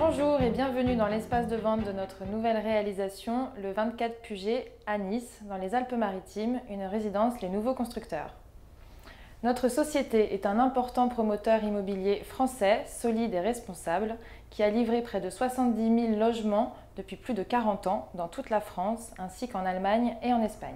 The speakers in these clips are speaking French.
Bonjour et bienvenue dans l'espace de vente de notre nouvelle réalisation, le 24 Puget à Nice, dans les Alpes-Maritimes, une résidence Les Nouveaux Constructeurs. Notre société est un important promoteur immobilier français, solide et responsable, qui a livré près de 70 000 logements depuis plus de 40 ans dans toute la France, ainsi qu'en Allemagne et en Espagne.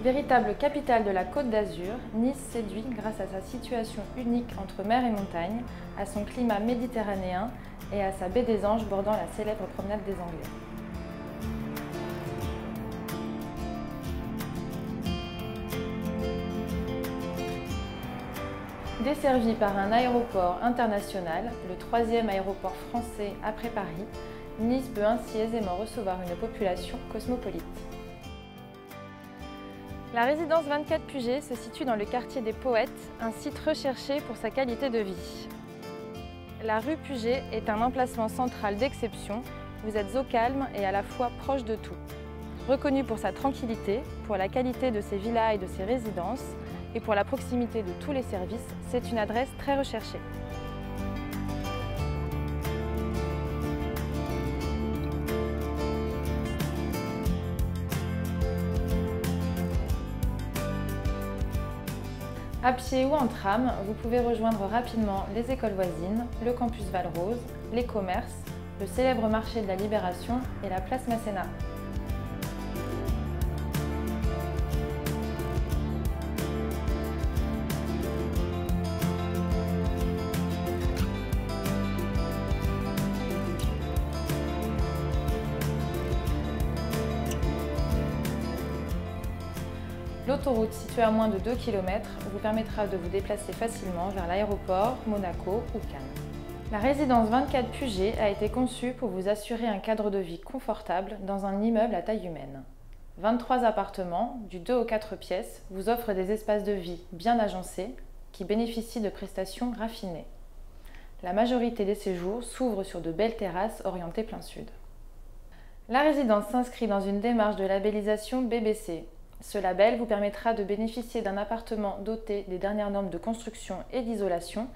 Véritable capitale de la Côte d'Azur, Nice séduit grâce à sa situation unique entre mer et montagne, à son climat méditerranéen et à sa baie des Anges bordant la célèbre promenade des Anglais. Desservi par un aéroport international, le troisième aéroport français après Paris, Nice peut ainsi aisément recevoir une population cosmopolite. La résidence 24 Puget se situe dans le quartier des Poètes, un site recherché pour sa qualité de vie. La rue Puget est un emplacement central d'exception, vous êtes au calme et à la fois proche de tout. Reconnu pour sa tranquillité, pour la qualité de ses villas et de ses résidences, et pour la proximité de tous les services, c'est une adresse très recherchée. À pied ou en tram, vous pouvez rejoindre rapidement les écoles voisines, le campus Valrose, les commerces, le célèbre marché de la Libération et la place Masséna. L'autoroute, située à moins de 2 km, vous permettra de vous déplacer facilement vers l'aéroport, Monaco ou Cannes. La résidence 24 Puget a été conçue pour vous assurer un cadre de vie confortable dans un immeuble à taille humaine. 23 appartements, du 2 au 4 pièces, vous offrent des espaces de vie bien agencés qui bénéficient de prestations raffinées. La majorité des séjours s'ouvrent sur de belles terrasses orientées plein sud. La résidence s'inscrit dans une démarche de labellisation BBC. Ce label vous permettra de bénéficier d'un appartement doté des dernières normes de construction et d'isolation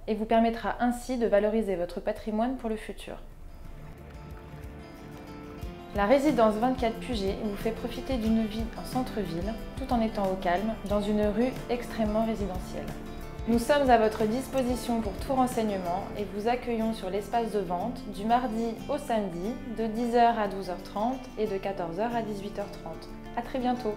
et vous permettra ainsi de valoriser votre patrimoine pour le futur. La résidence 24 Puget vous fait profiter d'une vie en centre-ville tout en étant au calme dans une rue extrêmement résidentielle. Nous sommes à votre disposition pour tout renseignement et vous accueillons sur l'espace de vente du mardi au samedi de 10 h à 12 h 30 et de 14 h à 18 h 30. À très bientôt!